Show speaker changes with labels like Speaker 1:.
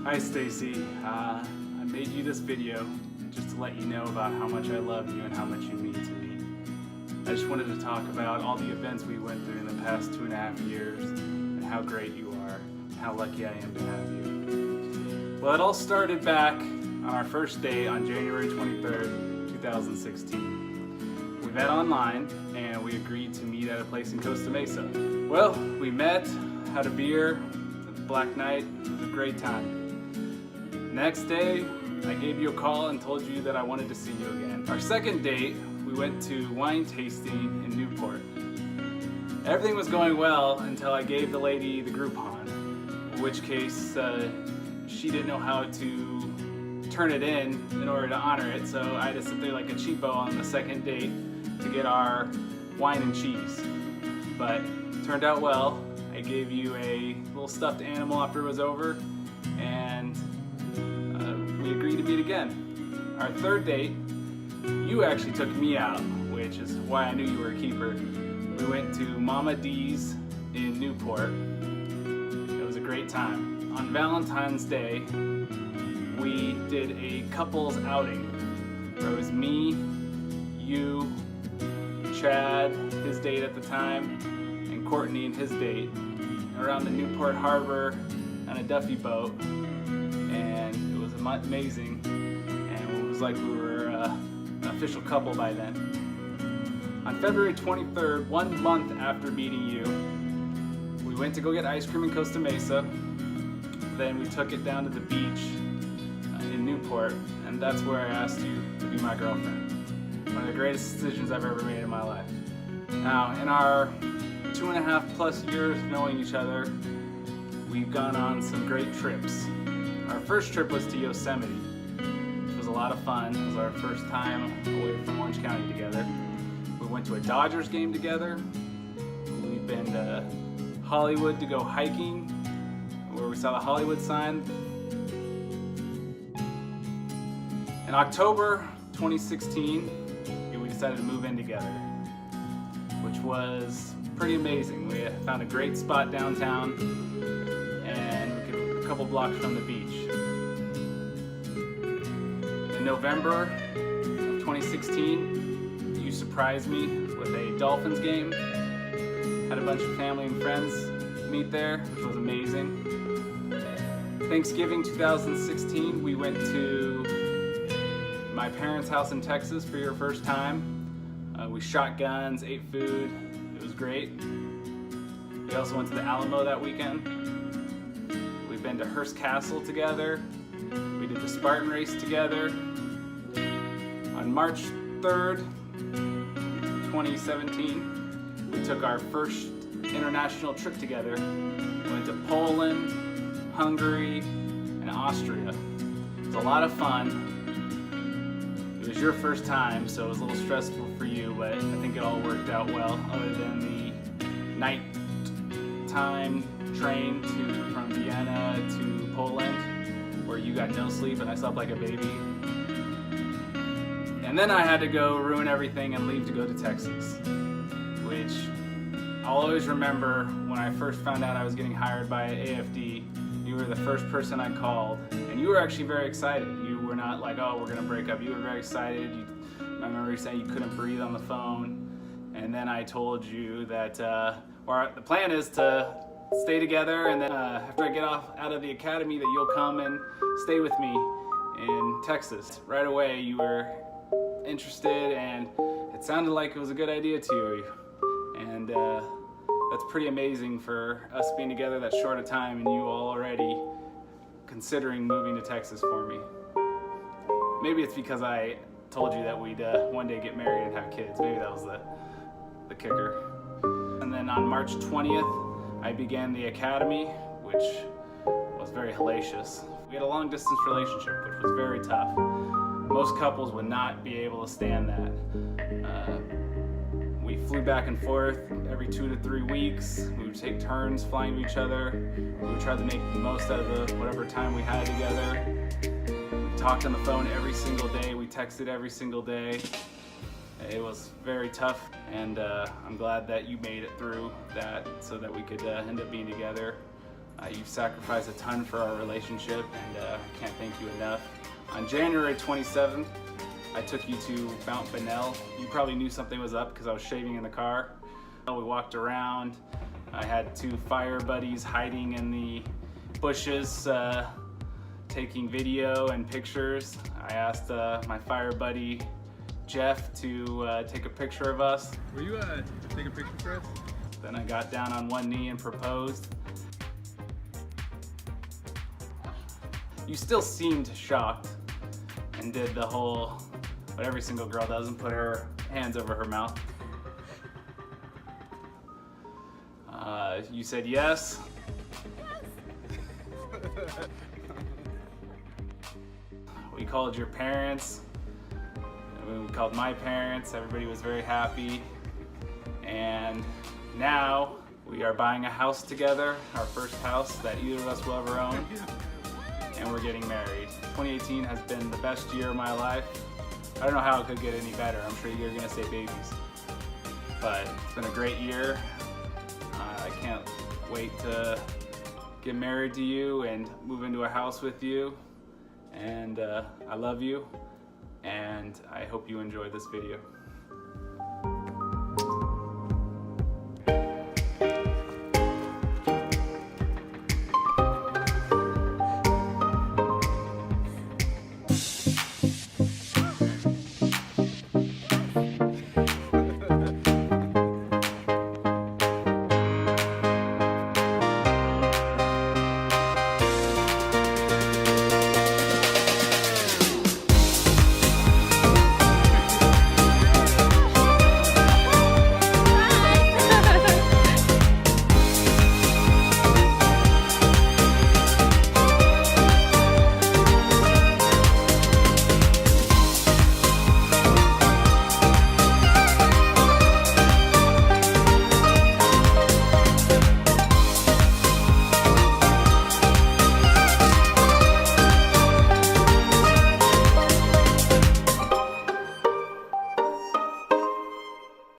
Speaker 1: Hi Stacy, I made you this video just to let you know about how much I love you and how much you mean to me. I just wanted to talk about all the events we went through in the past 2.5 years and how great you are and how lucky I am to have you. Well, it all started back on our first date on January 23rd, 2016. We met online and we agreed to meet at a place in Costa Mesa. Well, we met, had a beer, Black Night. It was a great time. Next day, I gave you a call and told you that I wanted to see you again. Our second date, we went to wine tasting in Newport. Everything was going well until I gave the lady the Groupon, in which case she didn't know how to turn it in order to honor it, so I had to sit there like a cheapo on the second date to get our wine and cheese. But it turned out well. I gave you a little stuffed animal after it was over, and we agreed to meet again. Our third date, you actually took me out, which is why I knew you were a keeper. We went to Mama D's in Newport. It was a great time. On Valentine's Day, we did a couples outing where it was me, you, Chad, his date at the time, and Courtney and his date, around the Newport Harbor on a Duffy boat, and it was amazing, and it was like we were an official couple by then. On February 23rd, 1 month after meeting you, we went to go get ice cream in Costa Mesa. Then we took it down to the beach in Newport, and that's where I asked you to be my girlfriend. One of the greatest decisions I've ever made in my life. Now, in our 2.5+ years knowing each other, we've gone on some great trips. Our first trip was to Yosemite, which was a lot of fun. It was our first time away from Orange County together. We went to a Dodgers game together. We've been to Hollywood to go hiking, where we saw the Hollywood sign. In October 2016, we decided to move in together, which was pretty amazing. We found a great spot downtown and a couple blocks from the beach. In November of 2016, you surprised me with a Dolphins game. Had a bunch of family and friends meet there, which was amazing. Thanksgiving 2016, we went to my parents' house in Texas for your first time. We shot guns, ate food. It was great. We also went to the Alamo that weekend. We've been to Hearst Castle together. We did the Spartan race together. On March 3rd, 2017, we took our first international trip together. We went to Poland, Hungary, and Austria. It was a lot of fun. It was your first time, so it was a little stressful for you, but I think it all worked out well, other than the nighttime train from Vienna to Poland, where you got no sleep and I slept like a baby. And then I had to go ruin everything and leave to go to Texas, which I'll always remember. When I first found out I was getting hired by AFD, you were the first person I called, and you were actually very excited. You were not like, oh, we're gonna break up. You were very excited. I remember you saying you couldn't breathe on the phone, and then I told you that the plan is to stay together, and then after I get out of the academy, that you'll come and stay with me in Texas. Right away, you were interested, and it sounded like it was a good idea to you, and that's pretty amazing for us being together that short a time and you already considering moving to Texas for me. Maybe it's because I told you that we'd one day get married and have kids. Maybe that was the kicker. And then on March 20th, I began the academy, which was very hellacious. We had a long distance relationship, which was very tough. Most couples would not be able to stand that. We flew back and forth every 2 to 3 weeks. We would take turns flying to each other. We would try to make the most out of whatever time we had together. We talked on the phone every single day. We texted every single day. It was very tough, and I'm glad that you made it through that so that we could end up being together. You've sacrificed a ton for our relationship, and I can't thank you enough. On January 27th, I took you to Mount Bonnell. You probably knew something was up because I was shaving in the car. We walked around. I had two fire buddies hiding in the bushes, taking video and pictures. I asked my fire buddy Jeff to take a picture of us.
Speaker 2: Will you take a picture for us?
Speaker 1: Then I got down on one knee and proposed. You still seemed shocked and did the whole, what every single girl does, and put her hands over her mouth. You said yes. We called your parents. We called my parents. Everybody was very happy. And now we are buying a house together, our first house that either of us will ever own. And we're getting married. 2018 has been the best year of my life. I don't know how it could get any better. I'm sure you're gonna say babies. But it's been a great year. I can't wait to get married to you and move into a house with you. And I love you. And I hope you enjoy this video.